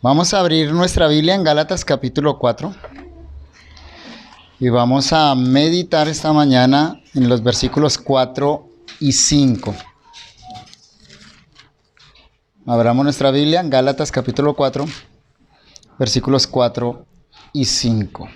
Vamos a abrir nuestra Biblia en Gálatas capítulo 4 y vamos a meditar esta mañana en los versículos 4 y 5. Abramos nuestra Biblia en Gálatas capítulo 4, versículos 4 y 5.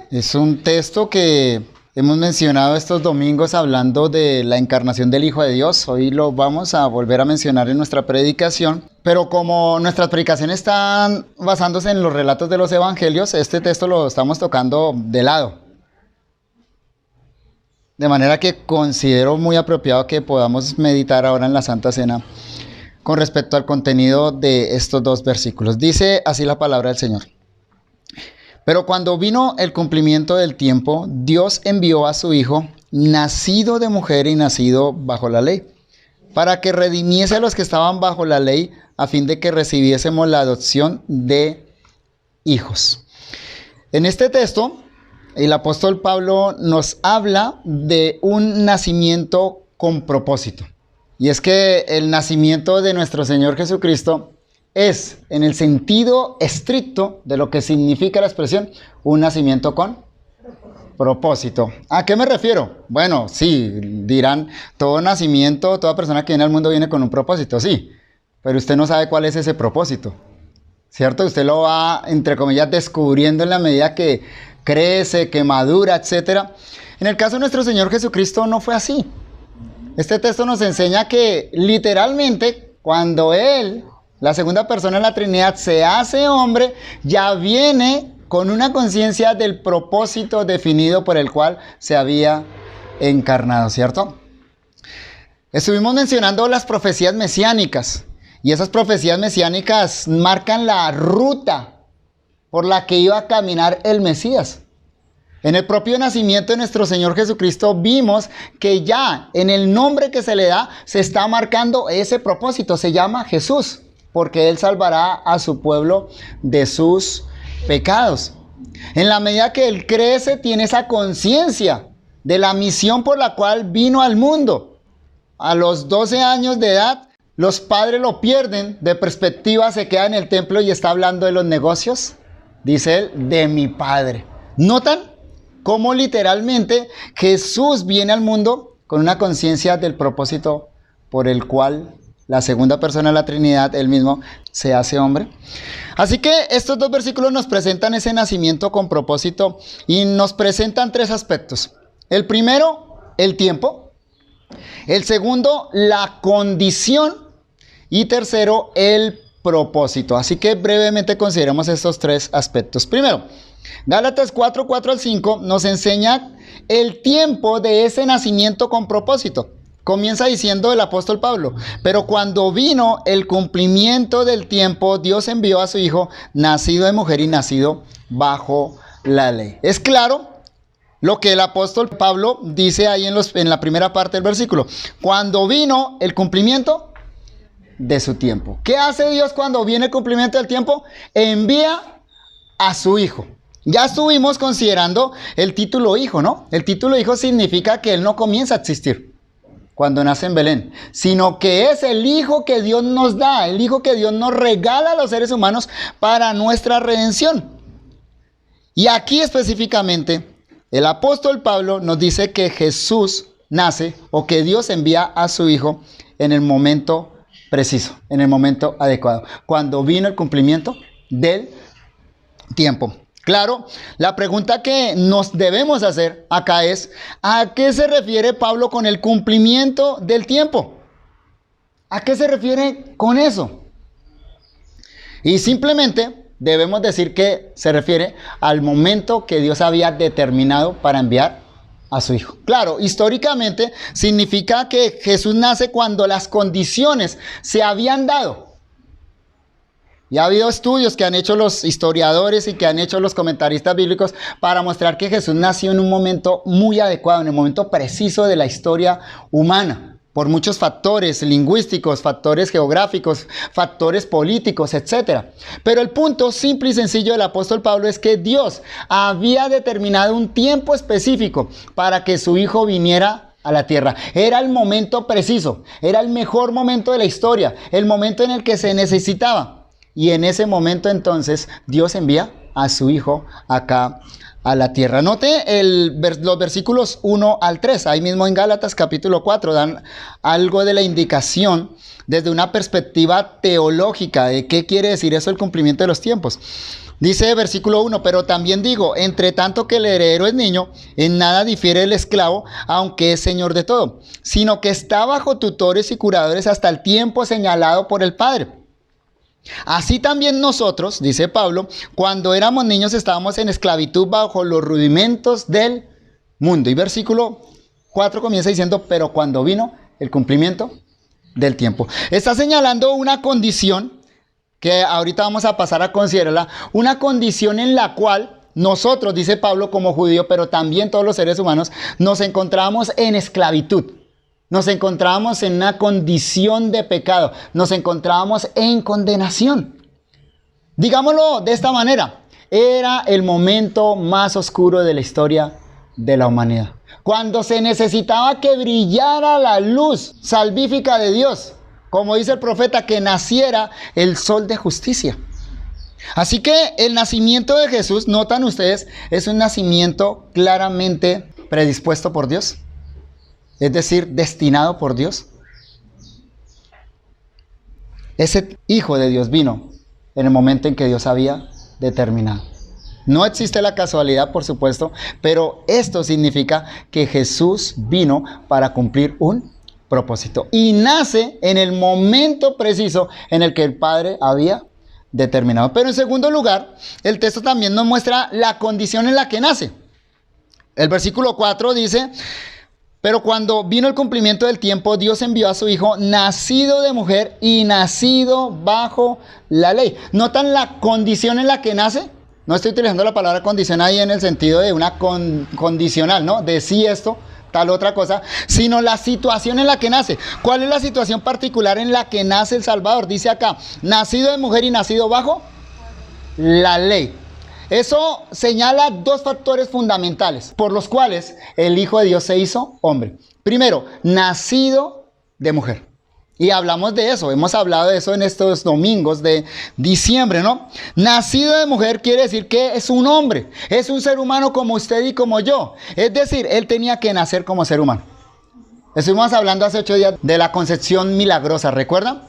Es un texto que hemos mencionado estos domingos hablando de la encarnación del Hijo de Dios. Hoy lo vamos a volver a mencionar en nuestra predicación. Pero como nuestras predicaciones están basándose en los relatos de los evangelios, este texto lo estamos tocando de lado. De manera que considero muy apropiado que podamos meditar ahora en la Santa Cena con respecto al contenido de estos dos versículos. Dice así la palabra del Señor. Pero cuando vino el cumplimiento del tiempo, Dios envió a su Hijo, nacido de mujer y nacido bajo la ley, para que redimiese a los que estaban bajo la ley, a fin de que recibiésemos la adopción de hijos. En este texto, el apóstol Pablo nos habla de un nacimiento con propósito. Y es que el nacimiento de nuestro Señor Jesucristo es, en el sentido estricto de lo que significa la expresión, un nacimiento con propósito. ¿A qué me refiero? Bueno, sí, dirán, todo nacimiento, toda persona que viene al mundo viene con un propósito, sí, pero usted no sabe cuál es ese propósito, ¿cierto? Usted lo va, entre comillas, descubriendo en la medida que crece, que madura, etc. En el caso de nuestro Señor Jesucristo no fue así. Este texto nos enseña que literalmente cuando Él, la segunda persona de la Trinidad, se hace hombre, ya viene con una conciencia del propósito definido por el cual se había encarnado, ¿cierto? Estuvimos mencionando las profecías mesiánicas, y esas profecías mesiánicas marcan la ruta por la que iba a caminar el Mesías. En el propio nacimiento de nuestro Señor Jesucristo vimos que ya en el nombre que se le da se está marcando ese propósito, se llama Jesús, porque Él salvará a su pueblo de sus pecados. En la medida que Él crece, tiene esa conciencia de la misión por la cual vino al mundo. A los 12 años de edad, los padres lo pierden de perspectiva, se queda en el templo y está hablando de los negocios, dice él, de mi Padre. ¿Notan cómo literalmente Jesús viene al mundo con una conciencia del propósito por el cual la segunda persona de la Trinidad, Él mismo, se hace hombre? Así que estos dos versículos nos presentan ese nacimiento con propósito y nos presentan tres aspectos. El primero, el tiempo. El segundo, la condición. Y tercero, el propósito. Así que brevemente consideremos estos tres aspectos. Primero, Gálatas 4, 4 al 5 nos enseña el tiempo de ese nacimiento con propósito. Comienza diciendo el apóstol Pablo, pero cuando vino el cumplimiento del tiempo, Dios envió a su Hijo, nacido de mujer y nacido bajo la ley. Es claro lo que el apóstol Pablo dice ahí en la primera parte del versículo. Cuando vino el cumplimiento de su tiempo. ¿Qué hace Dios cuando viene el cumplimiento del tiempo? Envía a su Hijo. Ya estuvimos considerando el título hijo, ¿no? El título hijo significa que Él no comienza a existir cuando nace en Belén, sino que es el Hijo que Dios nos da, el Hijo que Dios nos regala a los seres humanos para nuestra redención. Y aquí específicamente, el apóstol Pablo nos dice que Jesús nace o que Dios envía a su Hijo en el momento preciso, en el momento adecuado, cuando vino el cumplimiento del tiempo. Claro, la pregunta que nos debemos hacer acá es, ¿a qué se refiere Pablo con el cumplimiento del tiempo? ¿A qué se refiere con eso? Y simplemente debemos decir que se refiere al momento que Dios había determinado para enviar a su Hijo. Claro, históricamente significa que Jesús nace cuando las condiciones se habían dado. Y ha habido estudios que han hecho los historiadores y que han hecho los comentaristas bíblicos para mostrar que Jesús nació en un momento muy adecuado, en el momento preciso de la historia humana, por muchos factores lingüísticos, factores geográficos, factores políticos, etc. Pero el punto simple y sencillo del apóstol Pablo es que Dios había determinado un tiempo específico para que su Hijo viniera a la tierra. Era el momento preciso, era el mejor momento de la historia, el momento en el que se necesitaba. y en ese momento entonces Dios envía a su Hijo acá a la tierra. Note los versículos 1 al 3, ahí mismo en Gálatas capítulo 4 dan algo de la indicación desde una perspectiva teológica de qué quiere decir eso el cumplimiento de los tiempos. Dice versículo 1, pero también digo, entre tanto que el heredero es niño, en nada difiere el esclavo, aunque es señor de todo, sino que está bajo tutores y curadores hasta el tiempo señalado por el Padre. Así también nosotros, dice Pablo, cuando éramos niños estábamos en esclavitud bajo los rudimentos del mundo. Y versículo 4 comienza diciendo, pero cuando vino el cumplimiento del tiempo. Está señalando una condición que ahorita vamos a pasar a considerarla, una condición en la cual nosotros, dice Pablo, como judío, pero también todos los seres humanos, nos encontramos en esclavitud. Nos encontrábamos en una condición de pecado. Nos encontrábamos en condenación. Digámoslo de esta manera. Era el momento más oscuro de la historia de la humanidad. Cuando se necesitaba que brillara la luz salvífica de Dios. Como dice el profeta, que naciera el sol de justicia. Así que el nacimiento de Jesús, notan ustedes, es un nacimiento claramente predispuesto por Dios. Es decir, destinado por Dios. Ese Hijo de Dios vino en el momento en que Dios había determinado. No existe la casualidad, por supuesto, pero esto significa que Jesús vino para cumplir un propósito. Y nace en el momento preciso en el que el Padre había determinado. Pero en segundo lugar, el texto también nos muestra la condición en la que nace. El versículo 4 dice... Pero cuando vino el cumplimiento del tiempo, Dios envió a su Hijo, nacido de mujer y nacido bajo la ley. ¿Notan la condición en la que nace? No estoy utilizando la palabra condición ahí en el sentido de una condicional, ¿no? De sí esto, tal otra cosa, sino la situación en la que nace. ¿Cuál es la situación particular en la que nace el Salvador? Dice acá, nacido de mujer y nacido bajo la ley. Eso señala dos factores fundamentales por los cuales el Hijo de Dios se hizo hombre. Primero, nacido de mujer. Y hablamos de eso, hemos hablado de eso en estos domingos de diciembre, ¿no? Nacido de mujer quiere decir que es un hombre, es un ser humano como usted y como yo. Es decir, él tenía que nacer como ser humano. Estuvimos hablando hace 8 días de la concepción milagrosa, ¿recuerdan?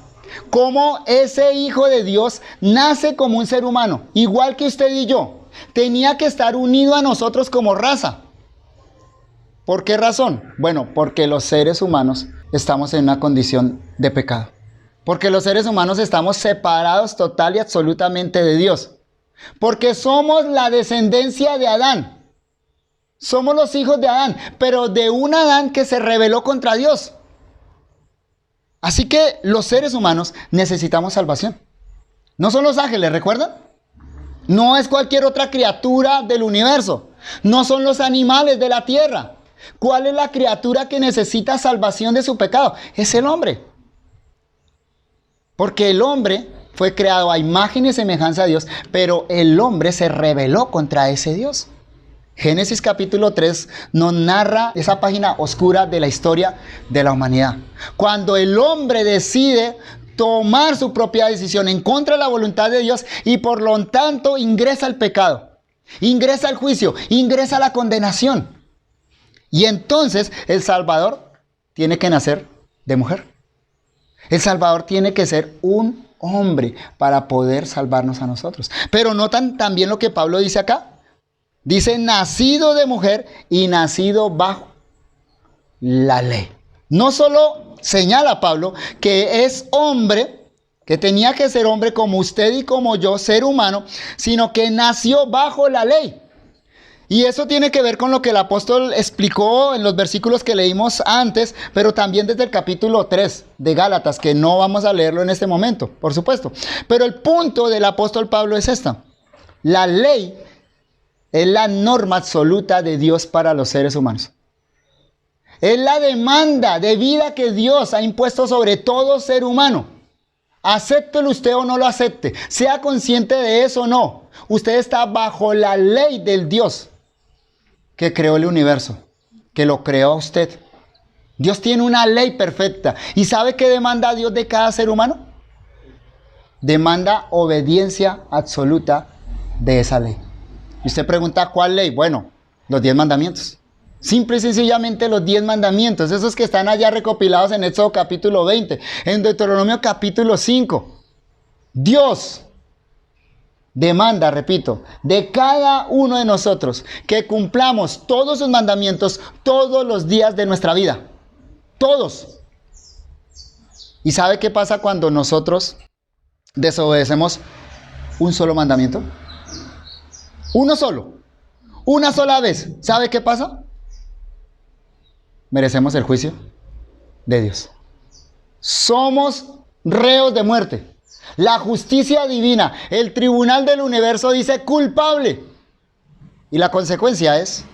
Cómo ese Hijo de Dios nace como un ser humano, igual que usted y yo. Tenía que estar unido a nosotros como raza. ¿Por qué razón? Bueno, porque los seres humanos estamos en una condición de pecado. Porque los seres humanos estamos separados total y absolutamente de Dios. Porque somos la descendencia de Adán. Somos los hijos de Adán, pero de un Adán que se rebeló contra Dios. Así que los seres humanos necesitamos salvación. No son los ángeles, ¿recuerdan? No es cualquier otra criatura del universo. No son los animales de la tierra. ¿Cuál es la criatura que necesita salvación de su pecado? Es el hombre. Porque el hombre fue creado a imagen y semejanza de Dios, pero el hombre se rebeló contra ese Dios. Génesis capítulo 3 nos narra esa página oscura de la historia de la humanidad. Cuando el hombre decide tomar su propia decisión en contra de la voluntad de Dios y por lo tanto ingresa al pecado, ingresa al juicio, ingresa a la condenación. Y entonces el Salvador tiene que nacer de mujer. El Salvador tiene que ser un hombre para poder salvarnos a nosotros. Pero notan también lo que Pablo dice acá. Dice nacido de mujer y nacido bajo la ley. No solo señala Pablo que es hombre, que tenía que ser hombre como usted y como yo, ser humano, sino que nació bajo la ley. Y eso tiene que ver con lo que el apóstol explicó en los versículos que leímos antes, pero también desde el capítulo 3 de Gálatas, que no vamos a leerlo en este momento, por supuesto. Pero el punto del apóstol Pablo es esta. La ley es la norma absoluta de Dios para los seres humanos. Es la demanda de vida que Dios ha impuesto sobre todo ser humano. Acéptelo usted o no lo acepte. Sea consciente de eso o no. Usted está bajo la ley del Dios que creó el universo, que lo creó a usted. Dios tiene una ley perfecta. ¿Y sabe qué demanda Dios de cada ser humano? demanda obediencia absoluta de esa ley. Y usted pregunta, ¿cuál ley? Bueno, los 10 mandamientos. Simple y sencillamente los 10 mandamientos, esos que están allá recopilados en Éxodo capítulo 20, en Deuteronomio capítulo 5. Dios demanda, repito, de cada uno de nosotros que cumplamos todos sus mandamientos todos los días de nuestra vida. Todos. ¿Y sabe qué pasa cuando nosotros desobedecemos un solo mandamiento? Uno solo. Una sola vez. ¿Sabe qué pasa? Merecemos el juicio de Dios. Somos reos de muerte. La justicia divina, el tribunal del universo dice culpable. Y la consecuencia es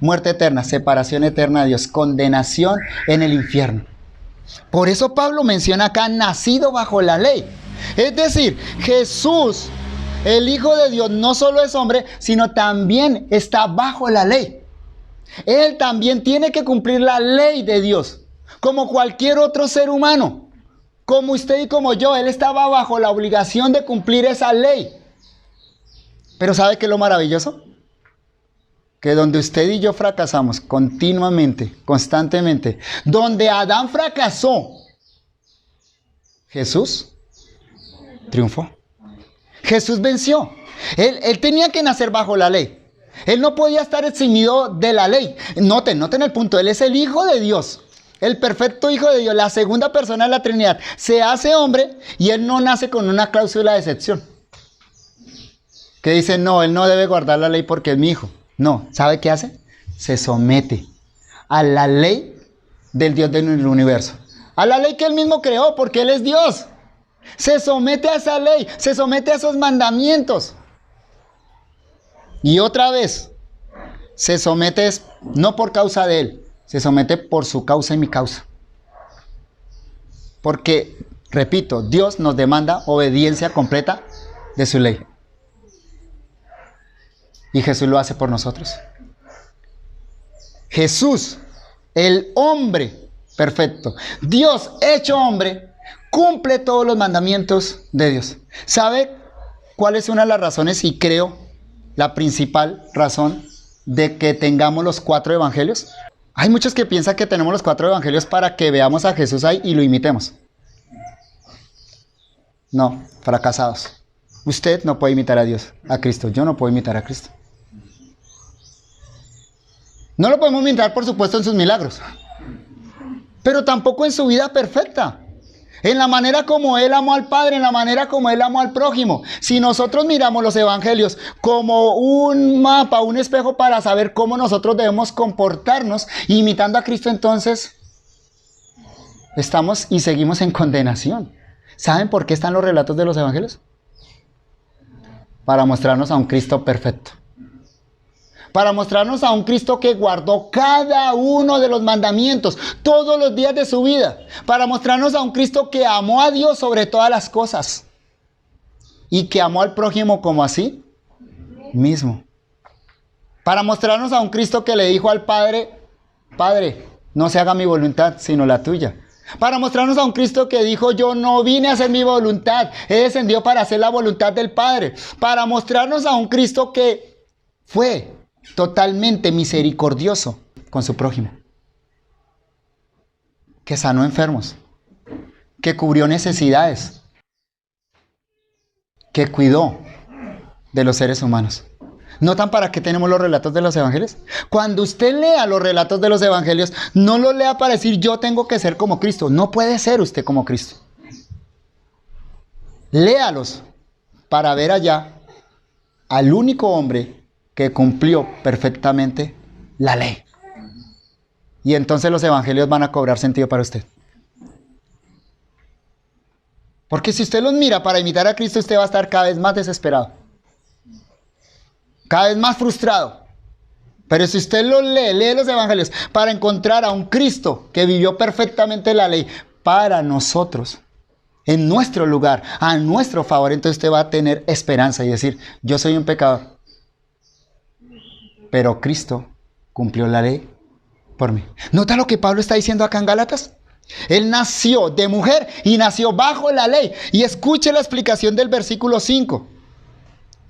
muerte eterna, separación eterna de Dios, condenación en el infierno. Por eso Pablo menciona acá nacido bajo la ley. Es decir, Jesús, el Hijo de Dios, no solo es hombre, sino también está bajo la ley. Él también tiene que cumplir la ley de Dios, como cualquier otro ser humano. Como usted y como yo, él estaba bajo la obligación de cumplir esa ley. Pero ¿sabe qué es lo maravilloso? Que donde usted y yo fracasamos continuamente, constantemente, donde Adán fracasó, Jesús triunfó. Jesús venció. Él tenía que nacer bajo la ley. Él no podía estar eximido de la ley. Noten el punto. Él es el Hijo de Dios, el perfecto Hijo de Dios, la segunda persona de la Trinidad. Se hace hombre y él no nace con una cláusula de excepción que dice, no, él no debe guardar la ley porque es mi hijo. No, ¿sabe qué hace? Se somete a la ley del Dios del universo, a la ley que él mismo creó, porque él es Dios. Se somete a esa ley, se somete a esos mandamientos. Y otra vez, se somete no por causa de él, se somete por su causa y mi causa. Porque, repito, Dios nos demanda obediencia completa de su ley. Y Jesús lo hace por nosotros. Jesús, el hombre perfecto, Dios hecho hombre, cumple todos los mandamientos de Dios. ¿Sabe cuál es una de las razones? Y creo la principal razón de que tengamos los 4 evangelios. Hay muchos que piensan que tenemos los 4 evangelios para que veamos a Jesús ahí y lo imitemos. No, fracasados. Usted no puede imitar a Dios, a Cristo. Yo no puedo imitar a Cristo. No lo podemos imitar, por supuesto, en sus milagros, pero tampoco en su vida perfecta, en la manera como Él amó al Padre, en la manera como Él amó al prójimo. Si nosotros miramos los evangelios como un mapa, un espejo para saber cómo nosotros debemos comportarnos imitando a Cristo, entonces estamos y seguimos en condenación. ¿Saben por qué están los relatos de los evangelios? Para mostrarnos a un Cristo perfecto. Para mostrarnos a un Cristo que guardó cada uno de los mandamientos todos los días de su vida. Para mostrarnos a un Cristo que amó a Dios sobre todas las cosas. Y que amó al prójimo como a sí mismo. Para mostrarnos a un Cristo que le dijo al Padre, Padre, no se haga mi voluntad, sino la tuya. Para mostrarnos a un Cristo que dijo, yo no vine a hacer mi voluntad, he descendido para hacer la voluntad del Padre. Para mostrarnos a un Cristo que fue totalmente misericordioso con su prójimo, que sanó enfermos, que cubrió necesidades, que cuidó de los seres humanos. ¿Notan para qué tenemos los relatos de los evangelios? Cuando usted lea los relatos de los evangelios, no los lea para decir yo tengo que ser como Cristo. No puede ser usted como Cristo. Léalos para ver allá al único hombre que cumplió perfectamente la ley. Y entonces los evangelios van a cobrar sentido para usted. Porque si usted los mira para imitar a Cristo, usted va a estar cada vez más desesperado, cada vez más frustrado. Pero si usted los lee los evangelios para encontrar a un Cristo que vivió perfectamente la ley para nosotros, en nuestro lugar, a nuestro favor, entonces usted va a tener esperanza y decir, yo soy un pecador, pero Cristo cumplió la ley por mí. ¿Nota lo que Pablo está diciendo acá en Gálatas? Él nació de mujer y nació bajo la ley. Y escuche la explicación del versículo 5.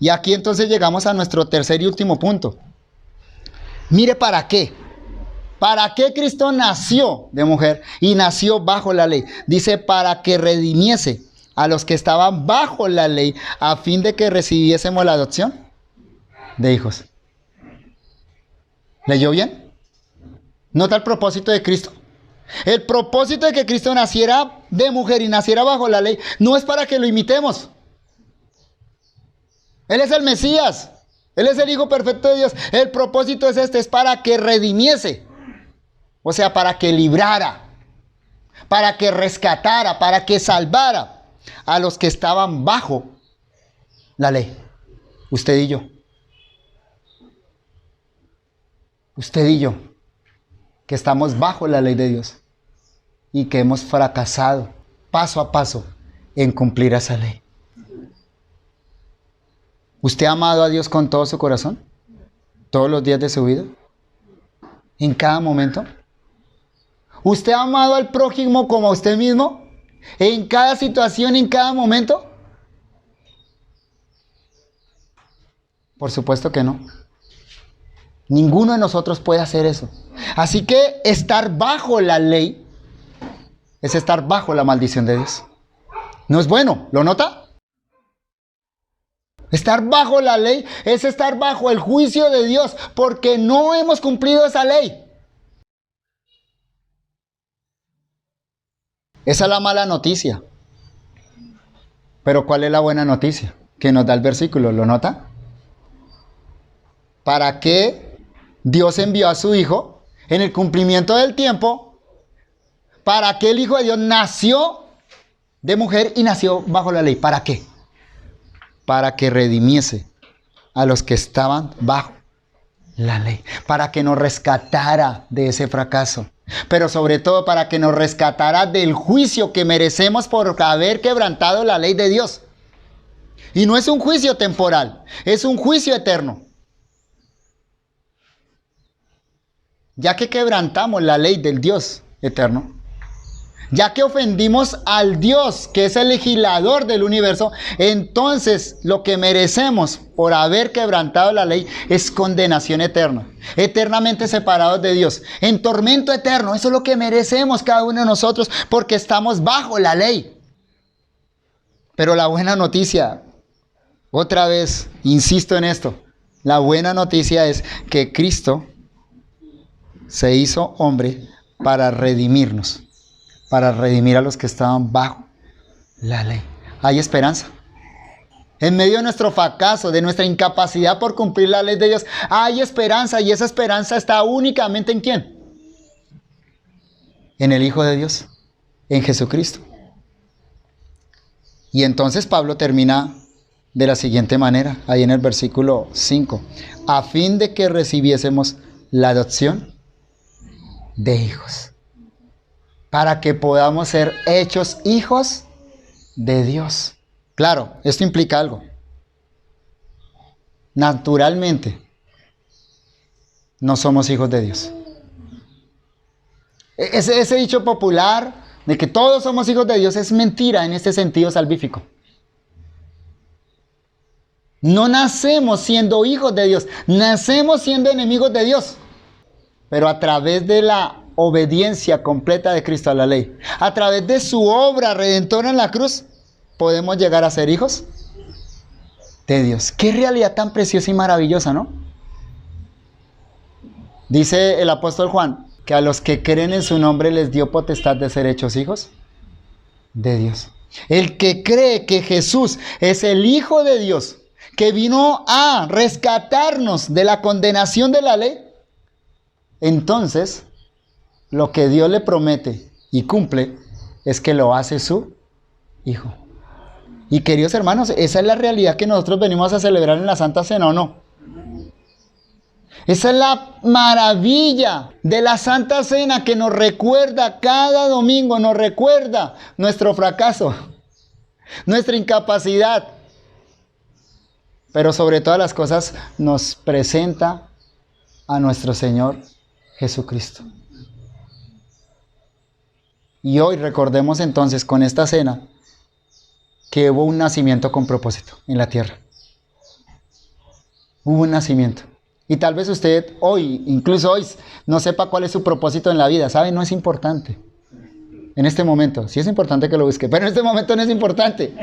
Y aquí entonces llegamos a nuestro tercer y último punto. Mire para qué. ¿Para qué Cristo nació de mujer y nació bajo la ley? Dice, para que redimiese a los que estaban bajo la ley, a fin de que recibiésemos la adopción de hijos. ¿Leyó bien? ¿Nota el propósito de Cristo? El propósito de que Cristo naciera de mujer y naciera bajo la ley no es para que lo imitemos. Él es el Mesías. Él es el Hijo perfecto de Dios. El propósito es este, es para que redimiese. O sea, para que librara, para que rescatara, para que salvara a los que estaban bajo la ley. Usted y yo. Usted y yo, que estamos bajo la ley de Dios y que hemos fracasado paso a paso en cumplir esa ley. ¿Usted ha amado a Dios con todo su corazón? ¿Todos los días de su vida? ¿En cada momento? ¿Usted ha amado al prójimo como a usted mismo? ¿En cada situación, en cada momento? Por supuesto que no. Ninguno de nosotros puede hacer eso. Así que estar bajo la ley es estar bajo la maldición de Dios. No es bueno, ¿lo nota? Estar bajo la ley es estar bajo el juicio de Dios porque no hemos cumplido esa ley. Esa es la mala noticia. Pero ¿cuál es la buena noticia? Que nos da el versículo, ¿lo nota? ¿Para qué Dios envió a su Hijo en el cumplimiento del tiempo? ¿Para qué el Hijo de Dios nació de mujer y nació bajo la ley? ¿Para qué? Para que redimiese a los que estaban bajo la ley. Para que nos rescatara de ese fracaso. Pero sobre todo para que nos rescatara del juicio que merecemos por haber quebrantado la ley de Dios. Y no es un juicio temporal, es un juicio eterno. Ya que quebrantamos la ley del Dios eterno, ya que ofendimos al Dios que es el legislador del universo, entonces lo que merecemos por haber quebrantado la ley es condenación eterna, eternamente separados de Dios, en tormento eterno. Eso es lo que merecemos cada uno de nosotros porque estamos bajo la ley. Pero la buena noticia, otra vez, insisto en esto, la buena noticia es que Cristo se hizo hombre para redimirnos. Para redimir a los que estaban bajo la ley. Hay esperanza. En medio de nuestro fracaso, de nuestra incapacidad por cumplir la ley de Dios, hay esperanza, y esa esperanza está únicamente ¿en quién? En el Hijo de Dios, en Jesucristo. Y entonces Pablo termina de la siguiente manera, ahí en el versículo 5, a fin de que recibiésemos la adopción de hijos. Para que podamos ser hechos hijos de Dios. Claro, esto implica algo. Naturalmente, no somos hijos de Dios. Ese dicho popular de que todos somos hijos de Dios es mentira en este sentido salvífico. No nacemos siendo hijos de Dios, nacemos siendo enemigos de Dios. Pero a través de la obediencia completa de Cristo a la ley, a través de su obra redentora en la cruz, podemos llegar a ser hijos de Dios. Qué realidad tan preciosa y maravillosa, ¿no? Dice el apóstol Juan que a los que creen en su nombre les dio potestad de ser hechos hijos de Dios. El que cree que Jesús es el Hijo de Dios, que vino a rescatarnos de la condenación de la ley, entonces lo que Dios le promete y cumple es que lo hace su Hijo. Y queridos hermanos, esa es la realidad que nosotros venimos a celebrar en la Santa Cena, ¿o no? Esa es la maravilla de la Santa Cena que nos recuerda cada domingo, nos recuerda nuestro fracaso, nuestra incapacidad. Pero sobre todas las cosas nos presenta a nuestro Señor Jesucristo. Y hoy recordemos entonces con esta cena que hubo un nacimiento con propósito en la tierra. Hubo un nacimiento. Y tal vez usted hoy, incluso hoy, no sepa cuál es su propósito en la vida. ¿Sabe? No es importante. En este momento. Sí es importante que lo busque, pero en este momento no es importante.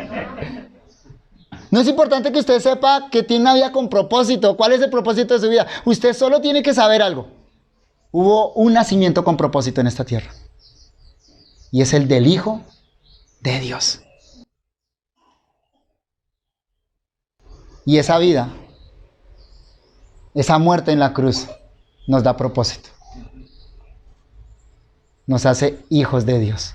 No es importante que usted sepa que tiene una vida con propósito. ¿Cuál es el propósito de su vida? Usted solo tiene que saber algo. Hubo un nacimiento con propósito en esta tierra. Y es el del Hijo de Dios. Y esa vida, esa muerte en la cruz, nos da propósito. Nos hace hijos de Dios.